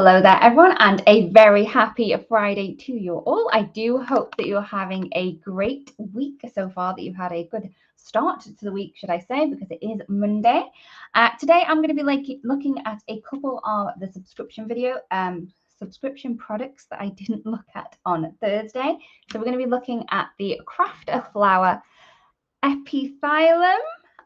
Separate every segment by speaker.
Speaker 1: Hello there, everyone, and a very happy Friday to you all. I do hope that you're having a great week so far, that you've had a good start to the week, should I say, because it is Monday. Today, I'm going to be looking at a couple of the subscription products that I didn't look at on Thursday. So we're going to be looking at the Crafter Flower Epithylium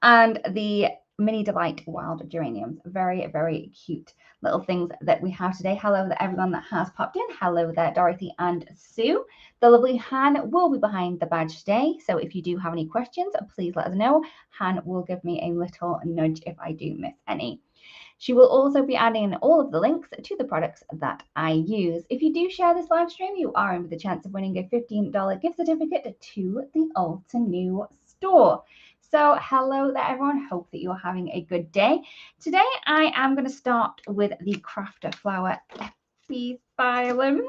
Speaker 1: and the Mini Delight Wild Geraniums. Very, very cute little things that we have today. Hello there, everyone that has popped in. Hello there, Dorothy and Sue. The lovely Han will be behind the badge today. So if you do have any questions, please let us know. Han will give me a little nudge if I do miss any. She will also be adding all of the links to the products that I use. If you do share this live stream, you are in with a chance of winning a $15 gift certificate to the Ulta New store. So hello there, everyone. Hope that you're having a good day. Today, I am going to start with the Crafter Flower Epithylium.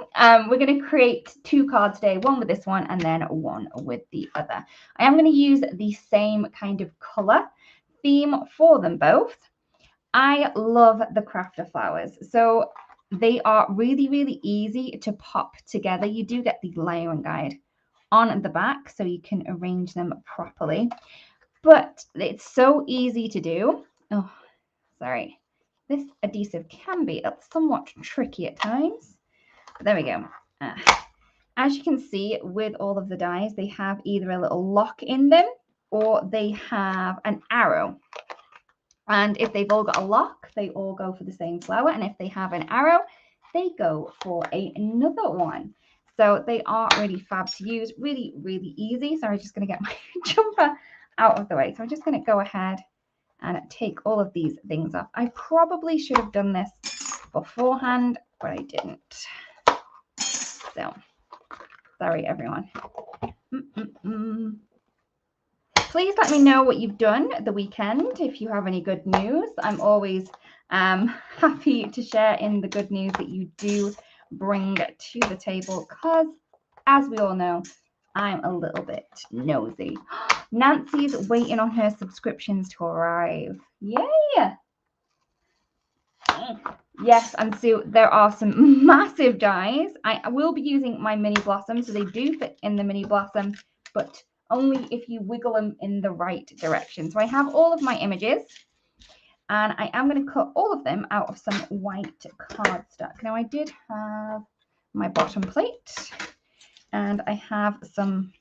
Speaker 1: We're going to create two cards today, one with this one and then one with the other. I am going to use the same kind of color theme for them both. I love the Crafter flowers. So they are really, really easy to pop together. You do get the layering guide on the back so you can arrange them properly. But it's so easy to do. Oh, sorry. This adhesive can be somewhat tricky at times. But there we go. As you can see, with all of the dies, they have either a little lock in them or they have an arrow. And if they've all got a lock, they all go for the same flower. And if they have an arrow, they go for another one. So they are really fab to use, really, really easy. So I'm just going to get my jumper out of the way. So I'm just going to go ahead and take all of these things off. I probably should have done this beforehand, but I didn't. So sorry, everyone. Please let me know what you've done the weekend. If you have any good news, I'm always happy to share in the good news that you do bring to the table, because as we all know, I'm a little bit nosy. Nancy's waiting on her subscriptions to arrive. Yay! Yes, and Sue, there are some massive dies. I will be using my mini blossom, so they do fit in the mini blossom, but only if you wiggle them in the right direction. So I have all of my images, and I am going to cut all of them out of some white cardstock. Now, I did have my bottom plate, and I have some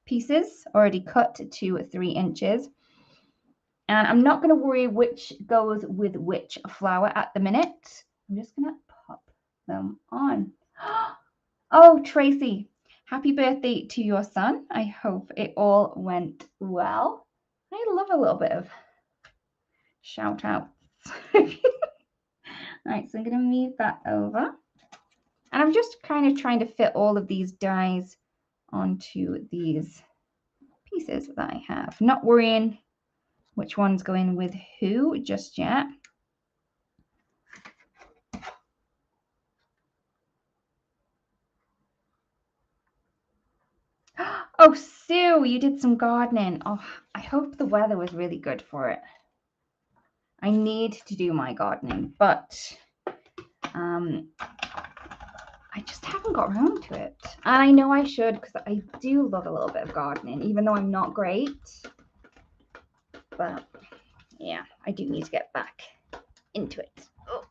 Speaker 1: pieces already cut to 3 inches. And I'm not going to worry which goes with which flower at the minute. I'm just going to pop them on. Oh, Tracy, happy birthday to your son. I hope it all went well. I love a little bit of shout outs. All right, so I'm going to move that over. And I'm just kind of trying to fit all of these dies onto these pieces that I have. Not worrying which one's going with who just yet. Oh, Sue, you did some gardening. Oh, I hope the weather was really good for it. I need to do my gardening, but I just haven't got around to it. And I know I should, because I do love a little bit of gardening, even though I'm not great. But yeah, I do need to get back into it. Oh.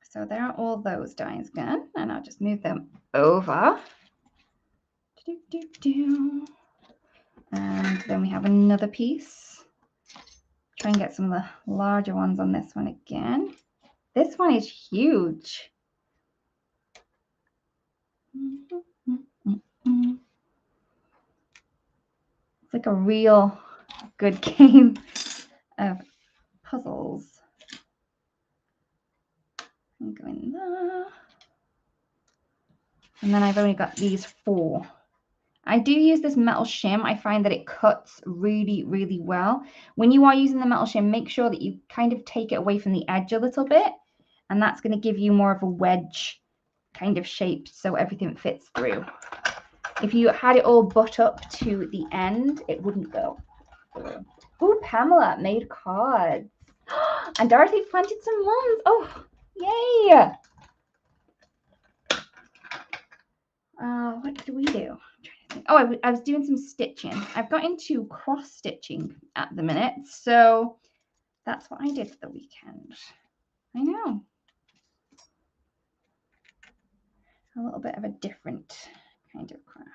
Speaker 1: So there are all those dies again, and I'll just move them over. And then we have another piece. Try and get some of the larger ones on this one again. This one is huge. It's like a real good game of puzzles. I'm going there. And then I've only got these 4. I do use this metal shim. I find that it cuts really, really well. When you are using the metal shim, make sure that you kind of take it away from the edge a little bit. And that's going to give you more of a wedge kind of shape so everything fits through. If you had it all butt up to the end, it wouldn't go through. Ooh, Pamela made cards. And Dorothy planted some mums. Oh, yay. What did we do? Oh, I was doing some stitching. I've got into cross stitching at the minute, so that's what I did for the weekend. I know. A little bit of a different kind of craft.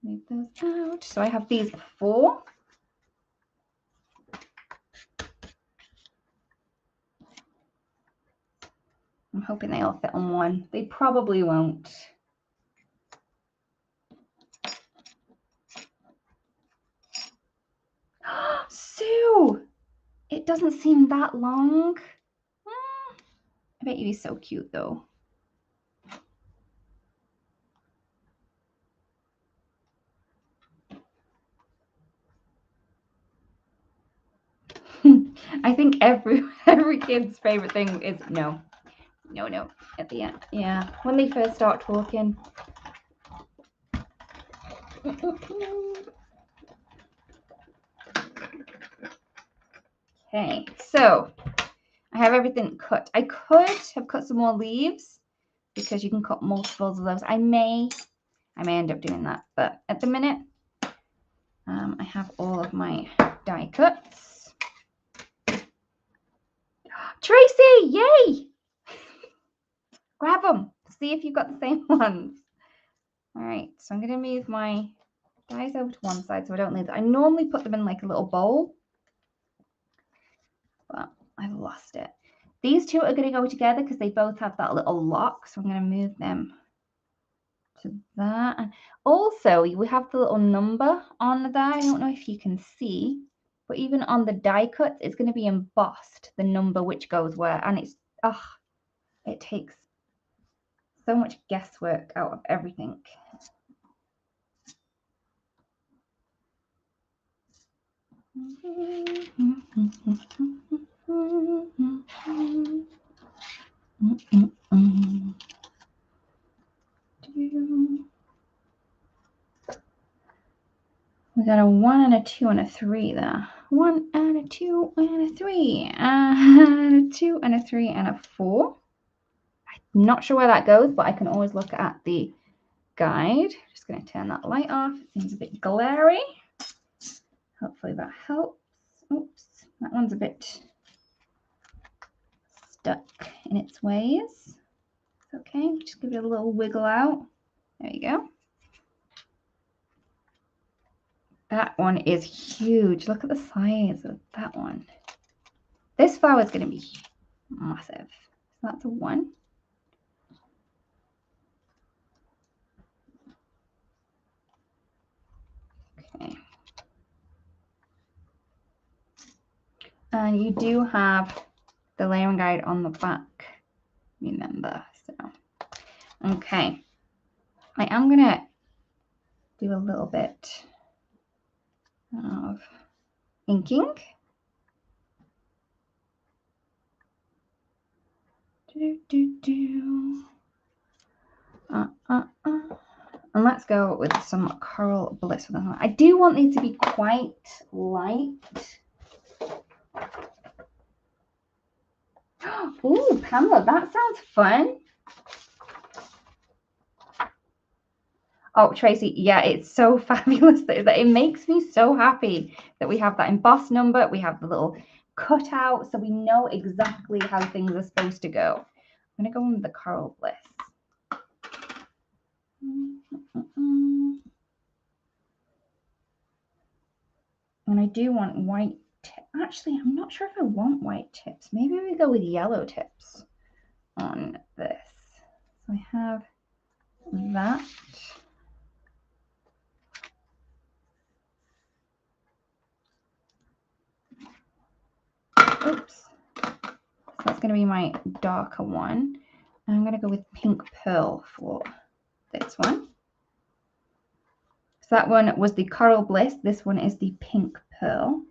Speaker 1: Move those out. So I have these 4. I'm hoping they all fit on one. They probably won't. Sue! It doesn't seem that long. I bet you'd be so cute though. I think every kid's favorite thing is no at the end. Yeah, when they first start talking. Okay, so I have everything cut. I could have cut some more leaves because you can cut multiples of those. I may end up doing that, but at the minute, I have all of my die cuts. Tracy, yay! Grab them. See if you've got the same ones. All right, so I'm going to move my dies over to one side so I don't lose it. I normally put them in like a little bowl, but I've lost it. These two are going to go together because they both have that little lock, so I'm going to move them to that. And also, we have the little number on there. I don't know if you can see, but even on the die cuts, it's going to be embossed, the number which goes where, and it's, it takes so much guesswork out of everything. We got a 1 and a 2 and a 3 there. 1 and a 2 and a 3 and a 2 and a 3 and a 4. I'm not sure where that goes, but I can always look at the guide. Just going to turn that light off. It seems a bit glary. Hopefully that helps. Oops, that one's a bit stuck in its ways. It's okay, just give it a little wiggle out. There you go. That one is huge. Look at the size of that one. This flower is going to be massive. So that's a 1. Okay. And you do have the layering guide on the back, remember. So, okay. I am going to do a little bit of inking. And let's go with some Coral Bliss. I do want these to be quite light. Ooh, Pamela, that sounds fun. Oh, Tracy, yeah, it's so fabulous that it makes me so happy that we have that embossed number. We have the little cutout, so we know exactly how things are supposed to go. I'm going to go with the Coral Bliss. And I do want white tips. Actually, I'm not sure if I want white tips. Maybe we go with yellow tips on this. So I have that. Oops. So that's going to be my darker one. And I'm going to go with pink pearl for this one. So that one was the Coral Bliss. This one is the pink pearl.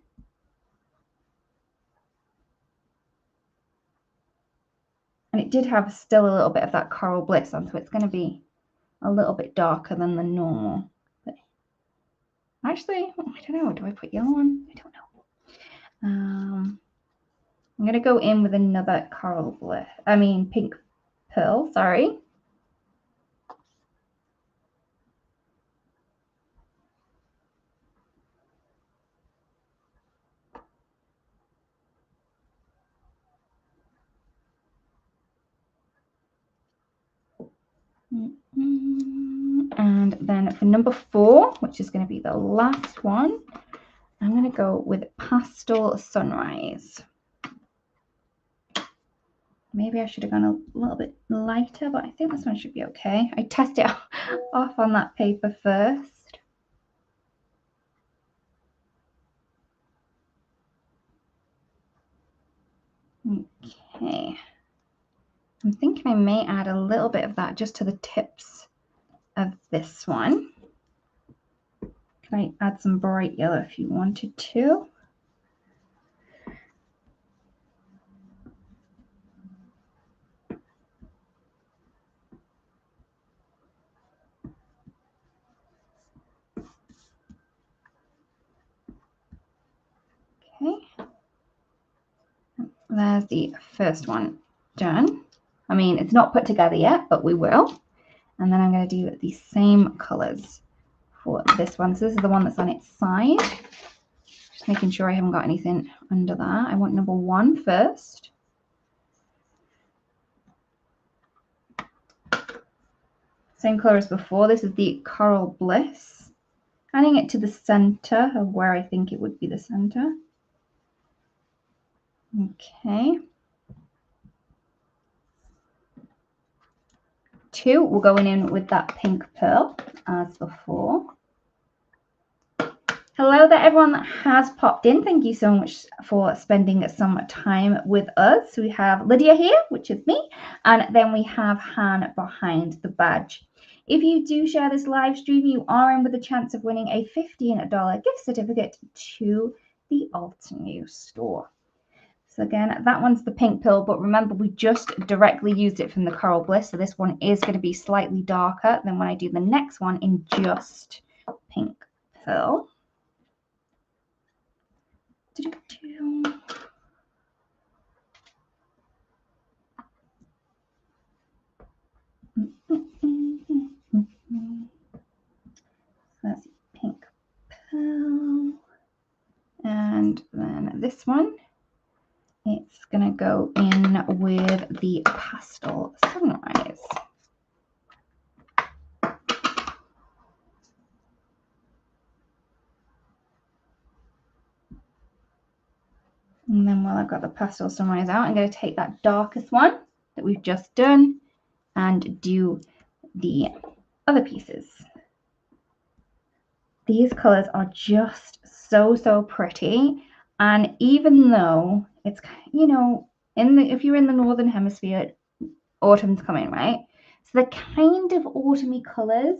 Speaker 1: And it did have still a little bit of that Coral Bliss on, so it's going to be a little bit darker than the normal. But actually, I don't know. Do I put yellow on? I don't know. I'm going to go in with another pink pearl, sorry. And then for number 4, which is going to be the last one, I'm going to go with Pastel Sunrise. Maybe I should have gone a little bit lighter, but I think this one should be okay. I test it off on that paper first. Okay. I'm thinking I may add a little bit of that just to the tips of this one. Can I add some bright yellow if you wanted to? Okay. There's the first one done. I mean, it's not put together yet, but we will. And then I'm going to do the same colors for this one. So this is the one that's on its side. Just making sure I haven't got anything under that. I want number 1 first. Same color as before. This is the Coral Bliss. Adding it to the center of where I think it would be the center. Okay. 2, we're going in with that pink pearl as before. Hello there, everyone that has popped in. Thank you so much for spending some time with us. We have Lydia here, which is me, and then we have Han behind the badge. If you do share this live stream, you are in with a chance of winning a $15 gift certificate to the Altenew store. So again, that one's the pink pearl, but remember we just directly used it from the Coral Bliss, so this one is going to be slightly darker than when I do the next one in just pink pearl. That's pink pearl. And then this one, it's going to go in with the Pastel Sunrise. And then while I've got the Pastel Sunrise out, I'm going to take that darkest one that we've just done and do the other pieces. These colors are just so pretty, and even though it's, you know, if you're in the northern hemisphere, autumn's coming, right? So they're kind of autumny colors,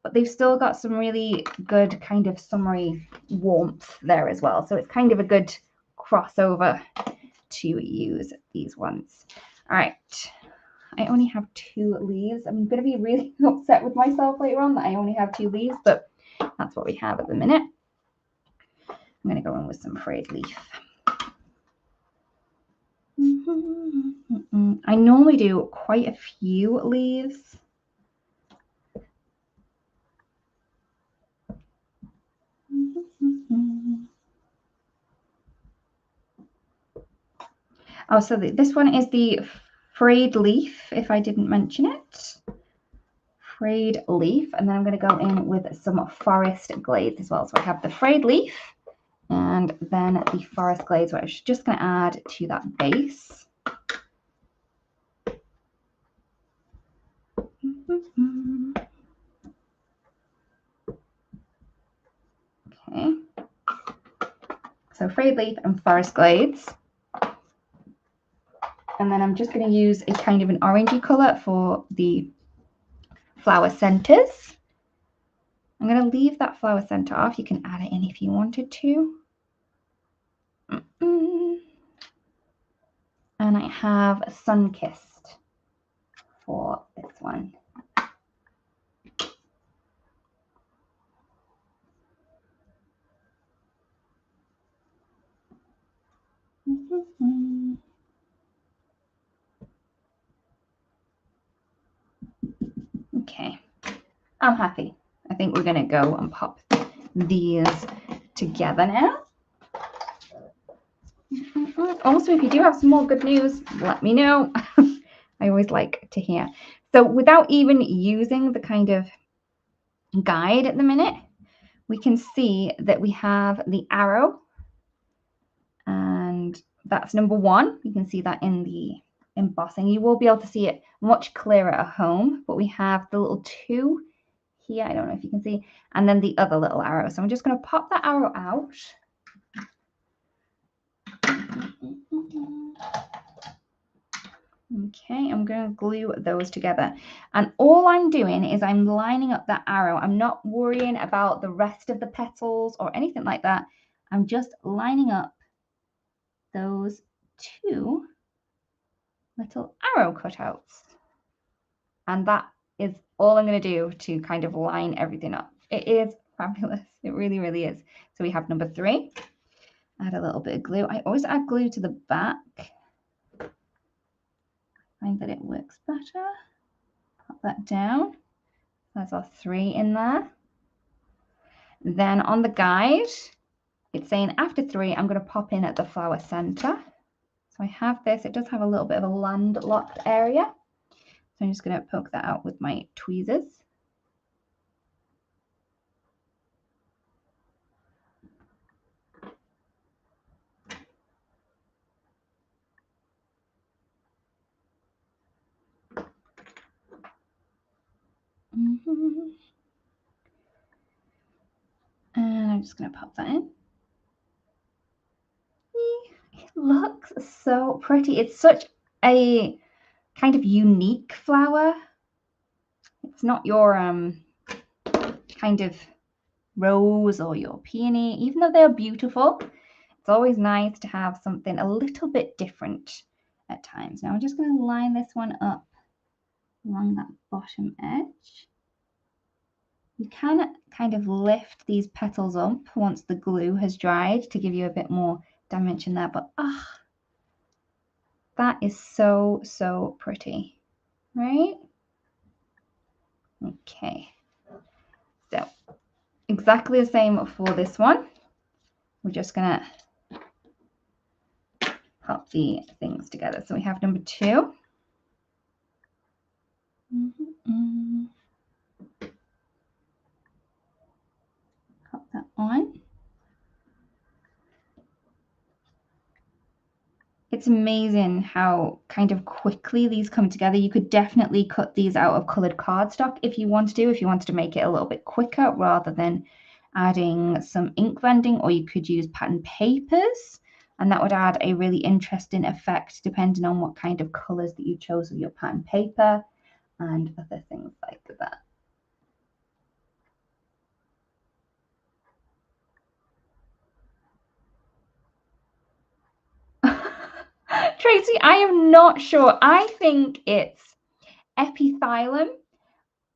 Speaker 1: but they've still got some really good kind of summery warmth there as well. So it's kind of a good crossover to use these ones. All right, I only have 2 leaves. I'm going to be really upset with myself later on that I only have 2 leaves, but that's what we have at the minute. I'm going to go in with some frayed leaf. I normally do quite a few leaves. Oh, so this one is the frayed leaf, if I didn't mention it. Frayed leaf, and then I'm going to go in with some forest glades as well. So I have the frayed leaf and then the forest glades, which I'm just going to add to that base. Okay, so frayed leaf and forest glades. And then I'm just going to use a kind of an orangey colour for the flower centres. I'm going to leave that flower centre off. You can add it in if you wanted to. And I have Sun-Kissed for this one. I'm happy. I think we're going to go and pop these together now. Also, if you do have some more good news, let me know. I always like to hear. So without even using the kind of guide at the minute, we can see that we have the arrow, and that's number 1. You can see that in the embossing. You will be able to see it much clearer at home, but we have the little 2 here. I don't know if you can see, and then the other little arrow. So I'm just going to pop that arrow out. Okay, I'm going to glue those together. And all I'm doing is I'm lining up that arrow. I'm not worrying about the rest of the petals or anything like that. I'm just lining up those 2 little arrow cutouts. And that is all I'm going to do to kind of line everything up. It is fabulous. It really, really is. So we have number 3. Add a little bit of glue. I always add glue to the back. Find that it works better. Pop that down. There's our 3 in there. Then on the guide, it's saying after 3, I'm going to pop in at the flower center. So I have this. It does have a little bit of a landlocked area. So I'm just going to poke that out with my tweezers. And I'm just going to pop that in. It looks so pretty. It's such a kind of unique flower. It's not your kind of rose or your peony, even though they're beautiful. It's always nice to have something a little bit different at times. Now I'm just going to line this one up along that bottom edge. You can kind of lift these petals up once the glue has dried to give you a bit more dimension there, but that is so, so pretty, right? Okay, so exactly the same for this one. We're just gonna pop the things together. So we have number 2. Pop that on. It's amazing how kind of quickly these come together. You could definitely cut these out of colored cardstock if you wanted to make it a little bit quicker rather than adding some ink blending, or you could use pattern papers, and that would add a really interesting effect depending on what kind of colors that you chose with your pattern paper and other things like that. Tracy, I am not sure. I think it's epithylium,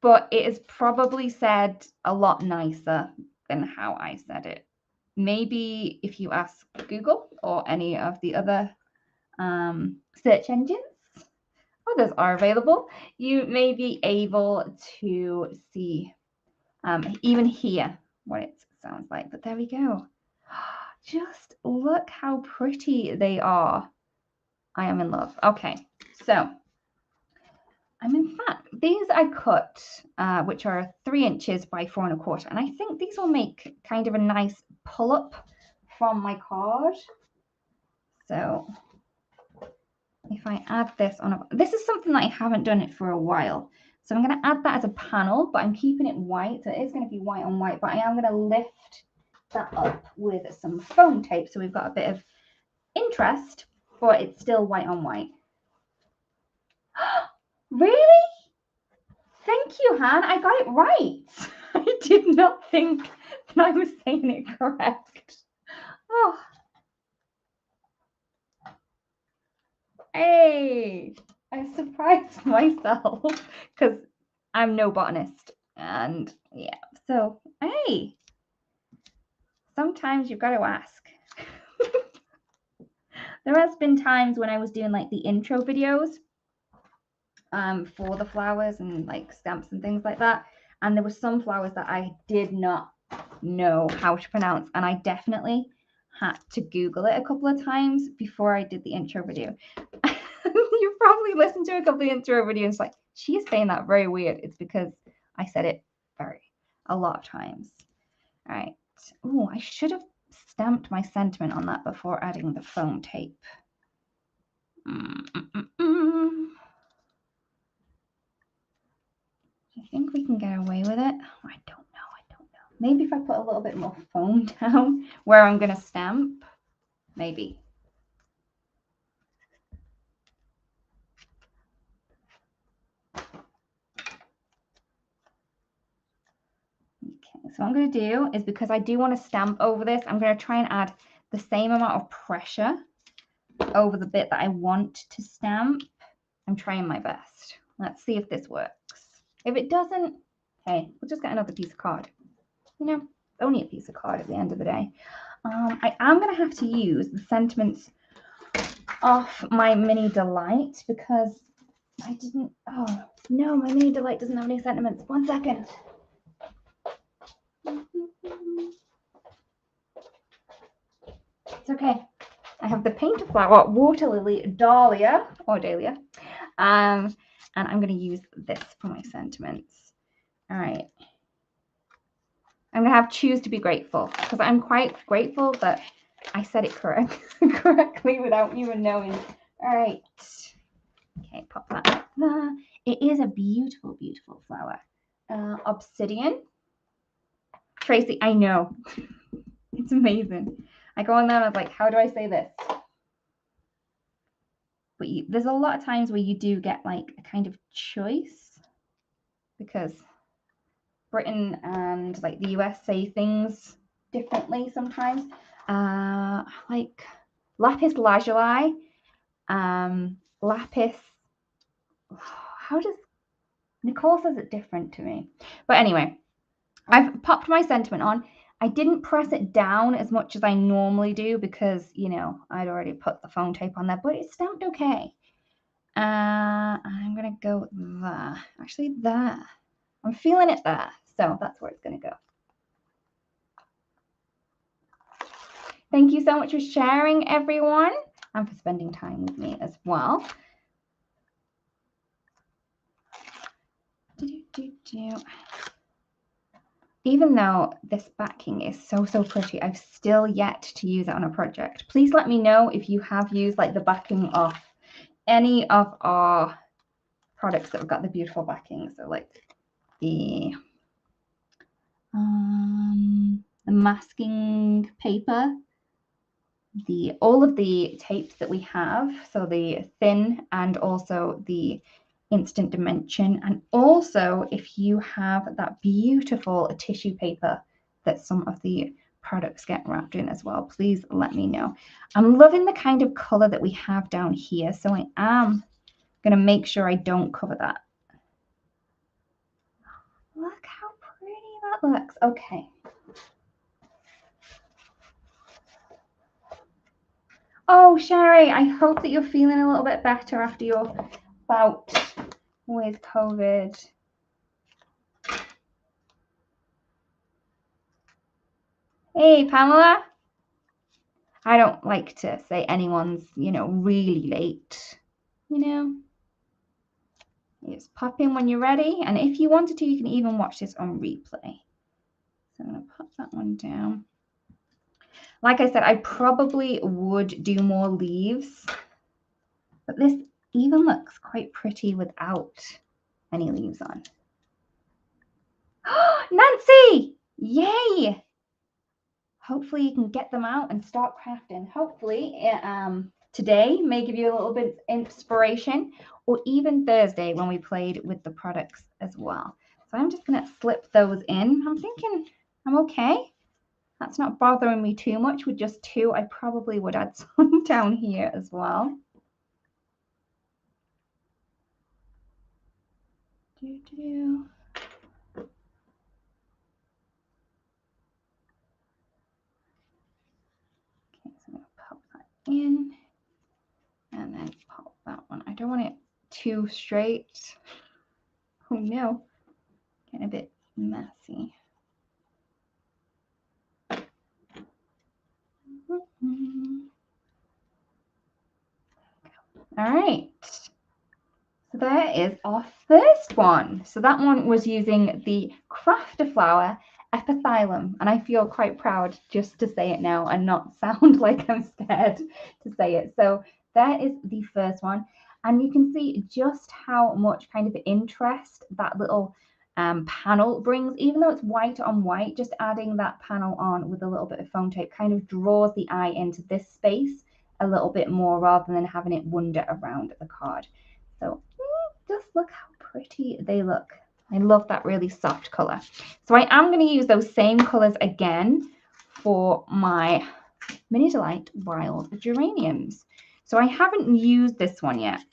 Speaker 1: but it is probably said a lot nicer than how I said it. Maybe if you ask Google or any of the other search engines, others are available, you may be able to see, even hear what it sounds like. But there we go. Just look how pretty they are. I am in love. Okay, so in fact, these I cut, which are 3 inches by 4 1/4, and I think these will make kind of a nice pull-up from my card. So if I add this on, this is something that I haven't done it for a while. So I'm going to add that as a panel, but I'm keeping it white. So it is going to be white on white, but I am going to lift that up with some foam tape. So we've got a bit of interest, but it's still white on white. Really? Thank you, Han. I got it right. I did not think that I was saying it correct. Oh. Hey, I surprised myself because I'm no botanist. And yeah, so hey, sometimes you've got to ask. There has been times when I was doing like the intro videos for the flowers and like stamps and things like that, And there were some flowers that I did not know how to pronounce, and I definitely had to Google it a couple of times before I did the intro video. You've probably listened to a couple of intro videos like, she's saying that very weird. It's because I said it a lot of times. All right. Oh, I should have stamped my sentiment on that before adding the foam tape. I think we can get away with it. I don't know. Maybe if I put a little bit more foam down where I'm going to stamp, maybe. Okay, so what I'm going to do is, because I do want to stamp over this, I'm going to try and add the same amount of pressure over the bit that I want to stamp. I'm trying my best. Let's see if this works. If it doesn't, hey, we'll just get another piece of card. You know, only a piece of card at the end of the day. I am going to have to use the sentiments off my Mini Delight because I didn't, oh no, my Mini Delight doesn't have any sentiments. 1 second. It's okay. I have the painted flower, water lily, Dahlia, and I'm going to use this for my sentiments. All right. I'm going to have choose to be grateful because I'm quite grateful that I said it correctly without even knowing. All right. Okay, pop that like that. It is a beautiful, beautiful flower. Obsidian. Tracy, I know. It's amazing. I go on there and I was like, how do I say this? But there's a lot of times where you do get like a kind of choice because Britain and like the US say things differently sometimes. Like lapis lazuli, lapis. How does Nicole says it different to me? But anyway, I've popped my sentiment on. I didn't press it down as much as I normally do because, you know, I'd already put the foam tape on there, but it stamped okay. I'm going to go there. Actually, there. I'm feeling it there. So that's where it's going to go. Thank you so much for sharing, everyone, and for spending time with me as well. Even though this backing is so pretty, I've still yet to use it on a project. Please let me know if you have used like the backing of any of our products that have got the beautiful backing. So like the masking paper, all of the tapes that we have, so the thin and also the instant dimension, and also if you have that beautiful tissue paper that some of the products get wrapped in as well, please let me know. I'm loving the kind of color that we have down here, so I am going to make sure I don't cover that. Look how pretty that looks. Okay. Oh, Sherry, I hope that you're feeling a little bit better after your bout with COVID. Hey, Pamela. I don't like to say anyone's, you know, really late, you know. You just pop in when you're ready. And if you wanted to, you can even watch this on replay. So I'm going to pop that one down. Like I said, I probably would do more leaves, but this even looks quite pretty without any leaves on. Nancy! Yay! Hopefully you can get them out and start crafting. Hopefully today may give you a little bit of inspiration, or even Thursday when we played with the products as well. So I'm just going to slip those in. I'm thinking I'm okay. That's not bothering me too much with just 2. I probably would add some down here as well. Okay, so I'm going to pop that in and then pop that one. I don't want it too straight. Oh no, getting a bit messy. All right. So there is our first one. So that one was using the crafter flower epithylium, and I feel quite proud just to say it now and not sound like I'm scared to say it. So there is the first one, and you can see just how much kind of interest that little panel brings. Even though it's white on white, just adding that panel on with a little bit of foam tape kind of draws the eye into this space a little bit more rather than having it wander around the card. So just look how pretty they look. I love that really soft color. So I am going to use those same colors again for my Mini Delight Wild Geraniums. So I haven't used this one yet.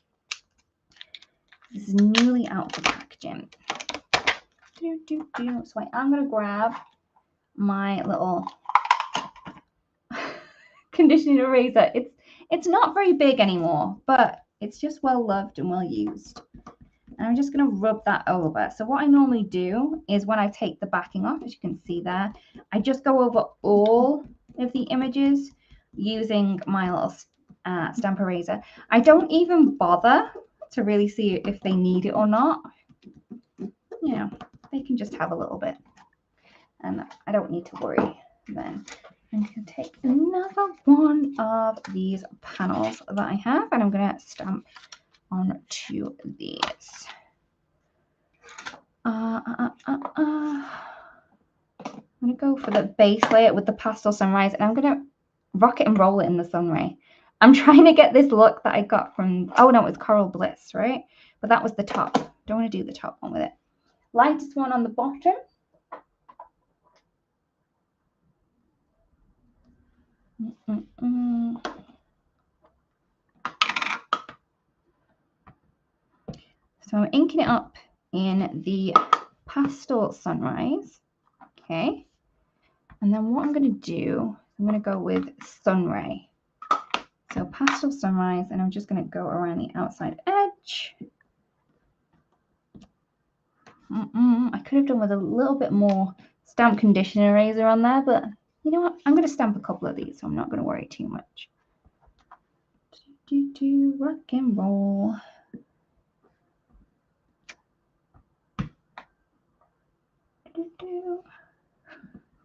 Speaker 1: This is newly out of the packaging. So I am going to grab my little conditioning eraser. It's not very big anymore, but it's just well loved and well used. And I'm just going to rub that over. So what I normally do is when I take the backing off, as you can see there, I just go over all of the images using my little stamp eraser. I don't even bother to really see if they need it or not. You know, they can just have a little bit. And I don't need to worry then. I'm going to take another one of these panels that I have, and I'm going to stamp onto these. I'm going to go for the base layer with the Pastel Sunrise, and I'm going to rock it and roll it in the sun ray. I'm trying to get this look that I got from, oh no, it's Coral Bliss, right? But that was the top. Don't want to do the top one with it. Lightest one on the bottom. So I'm inking it up in the Pastel Sunrise. Okay. And then what I'm going to do, I'm going to go with Sunray. So Pastel Sunrise, and I'm just going to go around the outside edge. I could have done with a little bit more stamp condition eraser on there, but you know what? I'm going to stamp a couple of these, so I'm not going to worry too much. Rock and roll.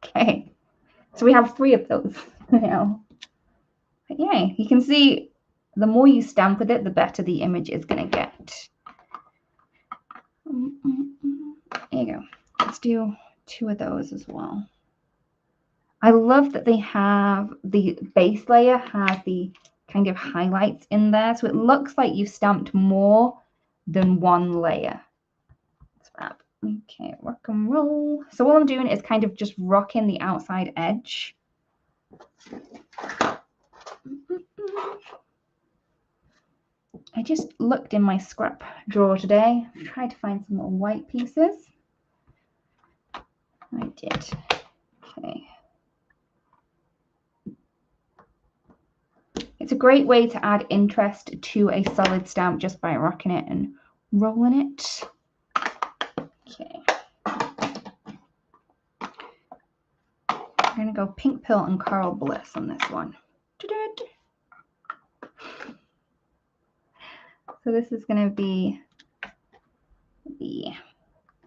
Speaker 1: Okay, so we have 3 of those now. But yeah, you can see the more you stamp with it, the better the image is going to get. There you go. Let's do 2 of those as well. I love that they have the base layer has the kind of highlights in there, so it looks like you've stamped more than 1 layer. That's fab. Okay, rock and roll. So all I'm doing is kind of just rocking the outside edge. I just looked in my scrap drawer today. I tried to find some little white pieces. I did. Okay. It's a great way to add interest to a solid stamp just by rocking it and rolling it. Okay. I'm going to go Pink Pill and Coral Bliss on this one. So this is going to be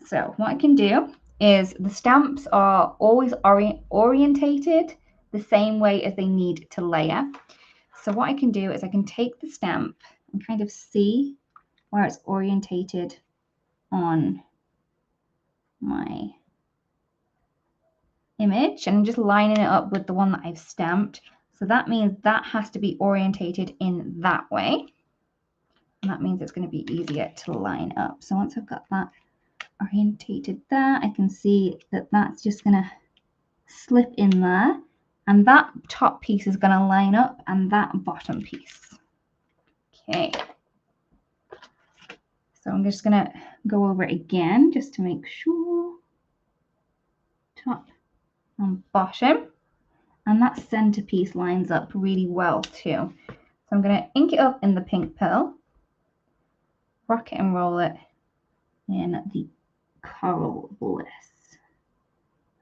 Speaker 1: so what I can do is the stamps are always orientated the same way as they need to layer. So what I can do is I can take the stamp and kind of see where it's orientated on my image, and I'm just lining it up with the one that I've stamped. So that means that has to be orientated in that way. And that means it's going to be easier to line up. So once I've got that orientated there, I can see that that's just going to slip in there. And that top piece is going to line up and that bottom piece. Okay. So I'm just going to go over it again just to make sure. Top and bottom. And that centerpiece lines up really well too. So I'm going to ink it up in the Pink Pill. Rock it and roll it in the Coral Bliss.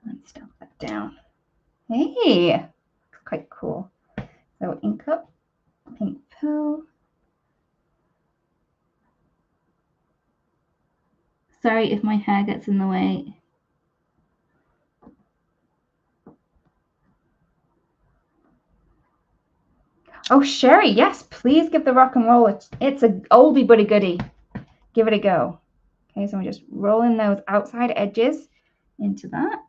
Speaker 1: And stamp that down. Hey, quite cool. So ink up, pink pearl. Sorry if my hair gets in the way. Oh, Sherry, yes, please give the rock and roll. It's an oldie but a goodie. Give it a go. Okay, so I'm just rolling those outside edges into that.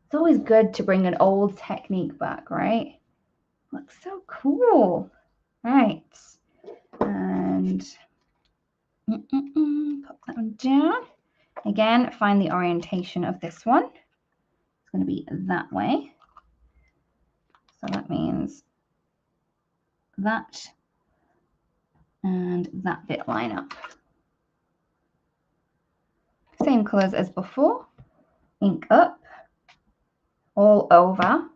Speaker 1: It's always good to bring an old technique back, right? Looks so cool. Right. And pop that one down. Again, find the orientation of this one. It's going to be that way. So that means that and that bit line up. Same colors as before. Ink up all over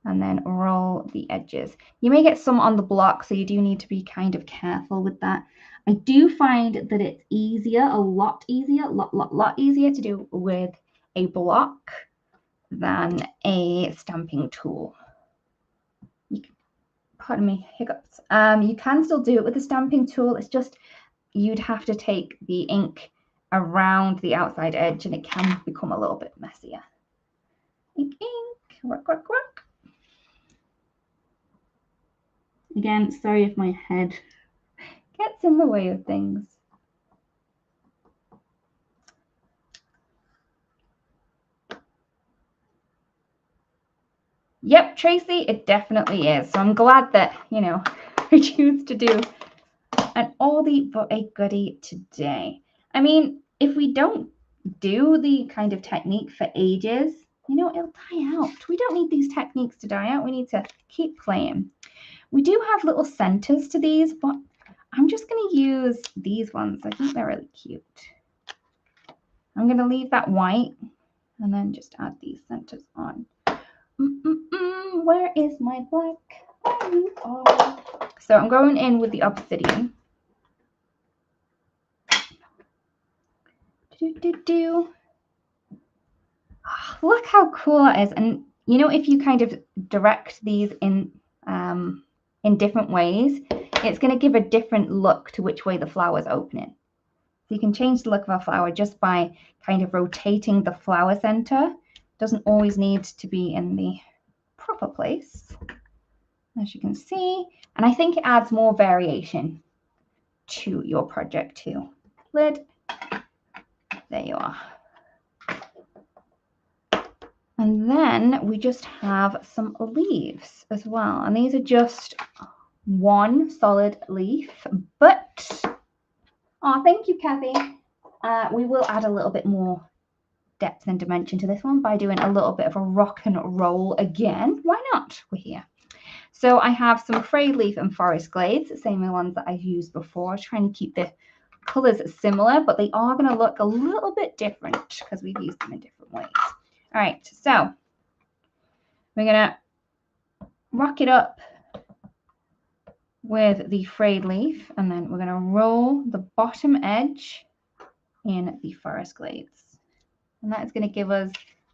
Speaker 1: and then roll the edges. You may get some on the block, so you do need to be kind of careful with that. I do find that it's easier, a lot easier to do with a block than a stamping tool. Pardon me, hiccups. You can still do it with a stamping tool. It's just you'd have to take the ink around the outside edge and it can become a little bit messier. Ink, ink, work, work, work. Again, sorry if my head gets in the way of things. Yep, Tracy, it definitely is. So I'm glad that, you know, I choose to do an oldie but a goodie today. I mean, if we don't do the kind of technique for ages, you know, it'll die out. We don't need these techniques to die out. We need to keep playing. We do have little centers to these, but I'm just going to use these ones. I think they're really cute. I'm going to leave that white and then just add these centers on. Where is my black? There you are. So I'm going in with the obsidian. Oh, look how cool that is. And you know, if you kind of direct these in different ways, it's going to give a different look to which way the flower is opening. So you can change the look of a flower just by kind of rotating the flower center. Doesn't always need to be in the proper place, as you can see. And I think it adds more variation to your project too. Lid, there you are. And then we just have some leaves as well. And these are just one solid leaf, but, oh, thank you, Kathy. We will add a little bit more depth and dimension to this one by doing a little bit of a rock and roll again. Why not? We're here. So I have some frayed leaf and forest glades, the same ones that I've used before, trying to keep the colors similar, but they are going to look a little bit different because we've used them in different ways. All right, so we're going to rock it up with the frayed leaf, and then we're going to roll the bottom edge in the forest glades. And that is going to give us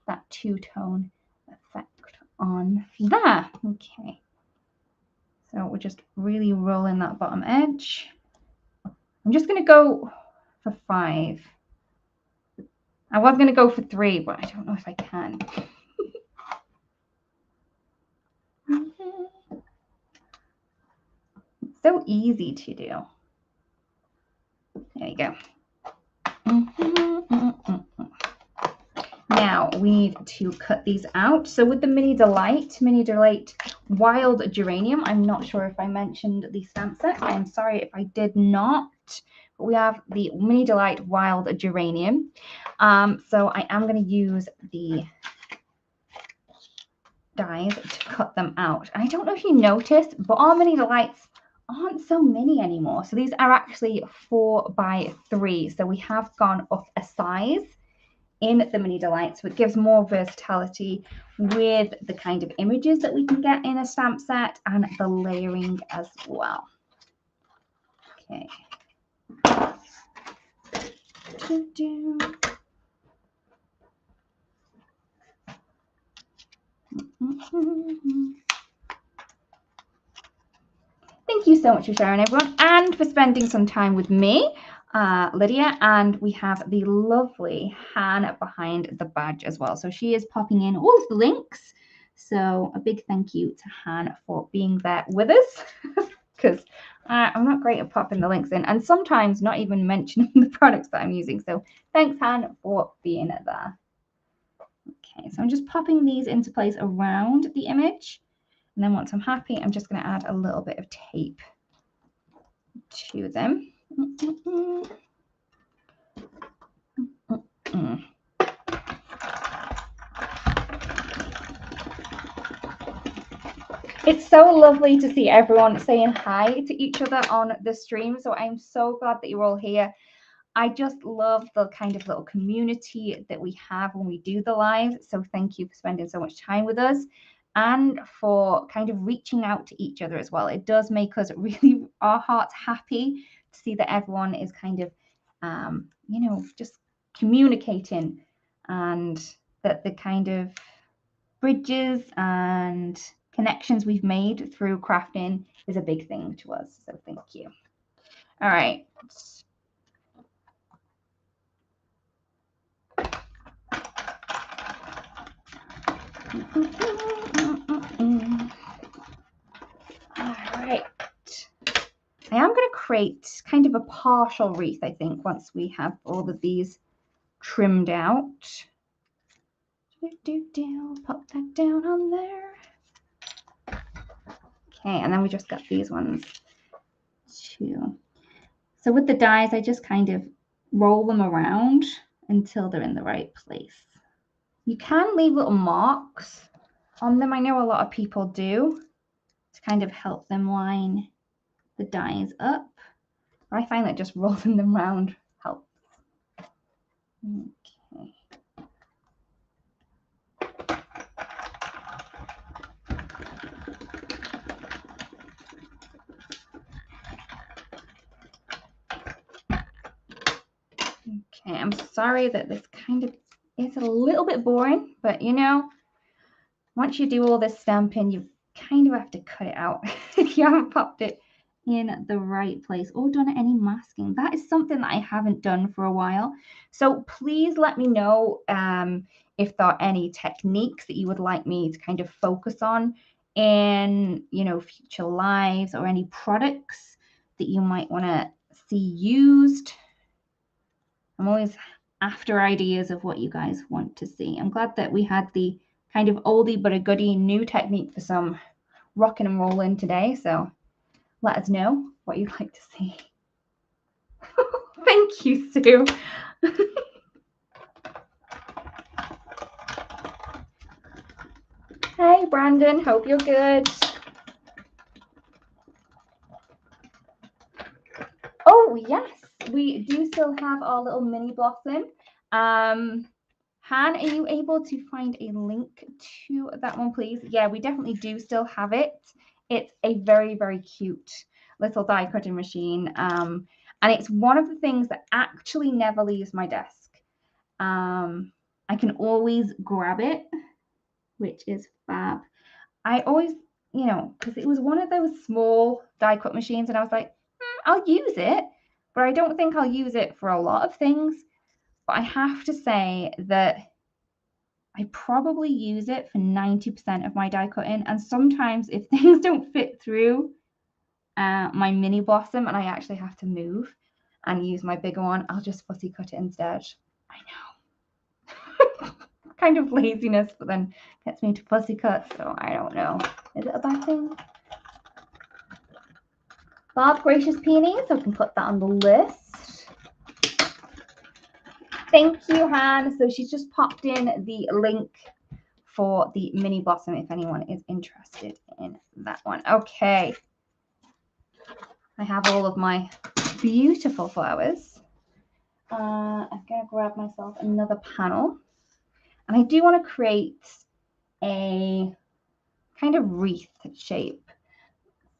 Speaker 1: that two-tone effect on there. Okay. So we're just really rolling that bottom edge. I'm just going to go for 5. I was going to go for 3, but I don't know if I can. It's so easy to do. There you go. Now we need to cut these out. So with the Mini Delight Wild Geranium, I'm not sure if I mentioned the stamp set. I'm sorry if I did not. But we have the Mini Delight Wild Geranium. So I am going to use the dies to cut them out. I don't know if you noticed, but our Mini Delights aren't so mini anymore. So these are actually 4 by 3. So we have gone up a size in the Mini Delight, so it gives more versatility with the kind of images that we can get in a stamp set and the layering as well. Okay. Thank you so much for sharing, everyone, and for spending some time with me, Lydia. And we have the lovely Han behind the badge as well. So she is popping in all of the links. So a big thank you to Han for being there with us, because I'm not great at popping the links in and sometimes not even mentioning the products that I'm using. So thanks, Han, for being there. Okay, so I'm just popping these into place around the image. And then once I'm happy, I'm just going to add a little bit of tape to them. It's so lovely to see everyone saying hi to each other on the stream. So I'm so glad that you're all here. I just love the kind of little community that we have when we do the live. So thank you for spending so much time with us and for kind of reaching out to each other as well. It does make us really, our hearts happy to see that everyone is kind of, you know, just communicating, and that the kind of bridges and connections we've made through crafting is a big thing to us. So thank you. All right. All right. I am going to create kind of a partial wreath, I think, once we have all of these trimmed out. Pop that down on there. Okay, and then we just got these ones too. So with the dies, I just kind of roll them around until they're in the right place. You can leave little marks on them. I know a lot of people do, to kind of help them line the dies up. I find that just rolling them around helps. Okay. Okay, I'm sorry that this kind of is a little bit boring, but you know, once you do all this stamping, you kind of have to cut it out if you haven't popped it in the right place or done any masking. That is something that I haven't done for a while. So please let me know if there are any techniques that you would like me to kind of focus on in, you know, future lives, or any products that you might want to see used. I'm always after ideas of what you guys want to see. I'm glad that we had the kind of oldie but a goodie new technique for some rocking and rolling today. So let us know what you'd like to see. Thank you, Sue. Hey, Brandon. Hope you're good. Oh, yes. We do still have our little mini blossom. Han, are you able to find a link to that one, please? Yeah, we definitely do still have it. It's a very, very cute little die cutting machine. And it's one of the things that actually never leaves my desk. I can always grab it, which is fab. I always, you know, because it was one of those small die cut machines, and I was like, I'll use it, but I don't think I'll use it for a lot of things. But I have to say that I probably use it for 90% of my die cutting. And sometimes if things don't fit through my mini blossom and I actually have to move and use my bigger one, I'll just fussy cut it instead. I know. Kind of laziness, but then gets me to fussy cut, so I don't know. Is it a bad thing? Bob Gracious Peony, so I can put that on the list. Thank you, Han. So she's just popped in the link for the mini blossom if anyone is interested in that one. Okay. I have all of my beautiful flowers. I'm going to grab myself another panel. And I do want to create a kind of wreath shape.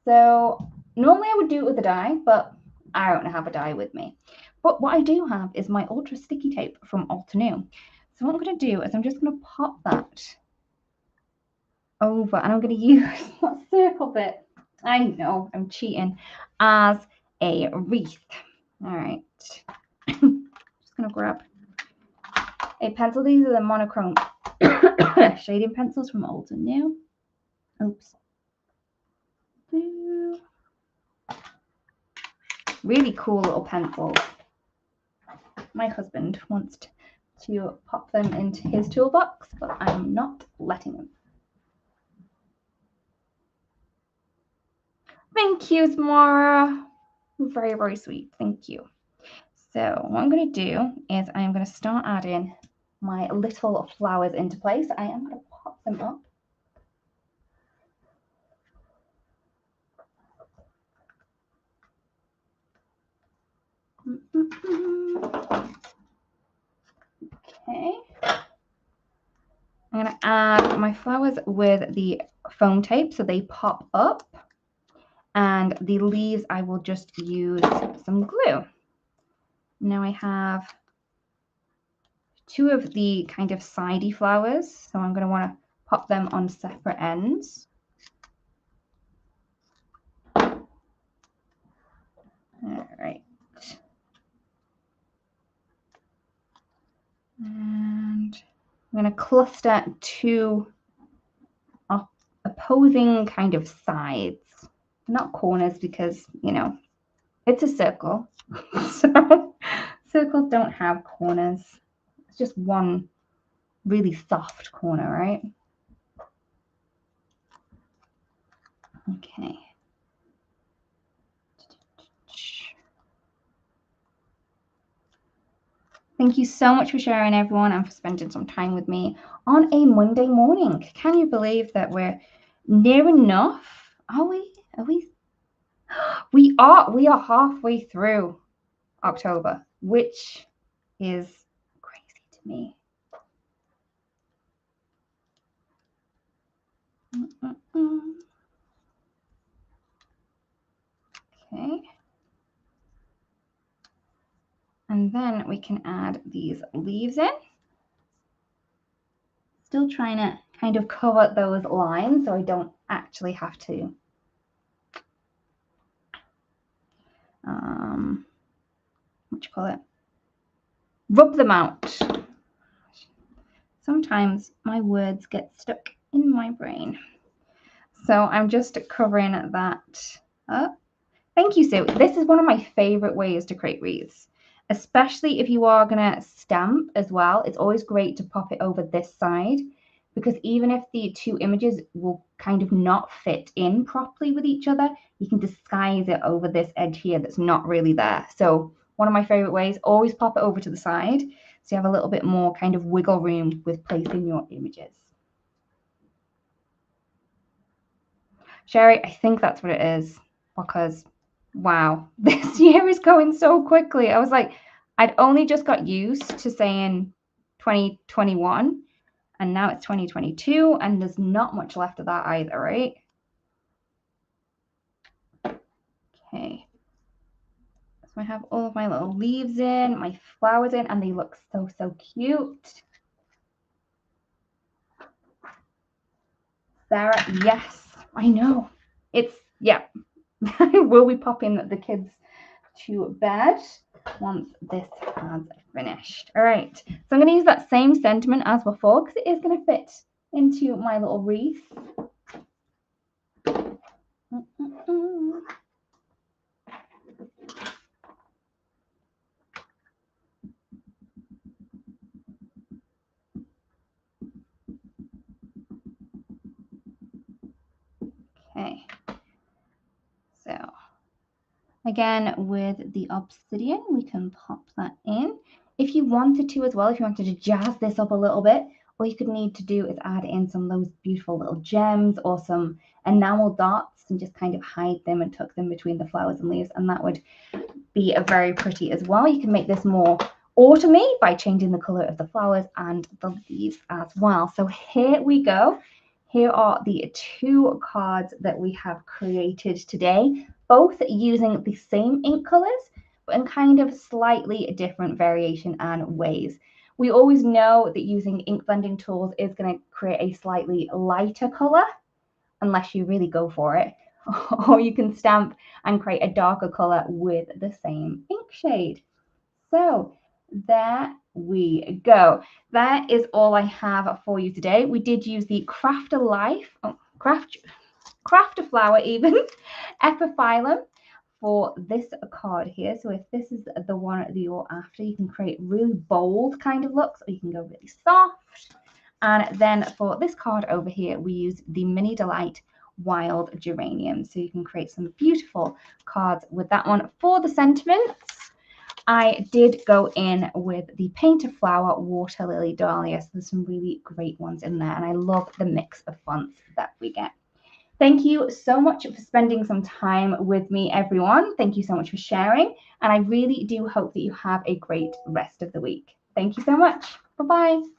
Speaker 1: So normally I would do it with a die, but I don't have a die with me. But what I do have is my ultra sticky tape from Ultra New. So what I'm going to do is I'm just going to pop that over, and I'm going to use that circle bit, I know I'm cheating, as a wreath. All right. Just going to grab a pencil. These are the monochrome shading pencils from Ultra New. Oops. Really cool little pencils. My husband wants to pop them into his toolbox, but I'm not letting him. Thank you, Samara. Very, very sweet. Thank you. So what I'm going to do is I'm going to start adding my little flowers into place. I am going to pop them up. Okay. I'm going to add my flowers with the foam tape so they pop up. And the leaves, I will just use some glue. Now I have 2 of the kind of sidey flowers, so I'm going to want to pop them on separate ends. All right. And I'm going to cluster 2 opposing kind of sides, not corners, because, you know, it's a circle. So circles don't have corners. It's just one really soft corner, right? Okay. Thank you so much for sharing, everyone, and for spending some time with me on a Monday morning. Can you believe that we're near enough? Are we? Are we? We are. We are halfway through October, which is crazy to me. Okay. And then we can add these leaves in. Still trying to kind of cover those lines so I don't actually have to what do you call it? Rub them out. Sometimes my words get stuck in my brain. So I'm just covering that up. Thank you, Sue. This is one of my favorite ways to create wreaths, especially if you are going to stamp as well. It's always great to pop it over this side, because even if the 2 images will kind of not fit in properly with each other, you can disguise it over this edge here that's not really there. So one of my favorite ways, always pop it over to the side so you have a little bit more kind of wiggle room with placing your images. Sherry, I think that's what it is, because wow, this year is going so quickly. I was like, I'd only just got used to saying 2021, and now it's 2022, and there's not much left of that either, right? Okay. So I have all of my little leaves in, my flowers in, and they look so, so cute. Sarah, yes, I know. It's, yeah. I will be popping the kids to bed once this has finished. All right, so I'm going to use that same sentiment as before, because it is going to fit into my little wreath. Okay, so again, with the obsidian, we can pop that in. If you wanted to as well, if you wanted to jazz this up a little bit, all you could need to do is add in some of those beautiful little gems or some enamel dots and just kind of hide them and tuck them between the flowers and leaves, and that would be a very pretty as well. You can make this more autumny by changing the color of the flowers and the leaves as well. So here we go. Here are the 2 cards that we have created today, both using the same ink colors, but in kind of slightly different variation and ways. We always know that using ink blending tools is going to create a slightly lighter color, unless you really go for it. Or you can stamp and create a darker color with the same ink shade. So there we go. That is all I have for you today. We did use the Craft a Flower even, Epiphyllum for this card here. So if this is the one that you're after, you can create really bold kind of looks, or you can go really soft. And then for this card over here, we use the Mini Delight Wild Geranium. So you can create some beautiful cards with that one. For the sentiments, I did go in with the Paint a Flower Water Lily Dahlia. So there's some really great ones in there. And I love the mix of fonts that we get. Thank you so much for spending some time with me, everyone. Thank you so much for sharing. And I really do hope that you have a great rest of the week. Thank you so much. Bye-bye.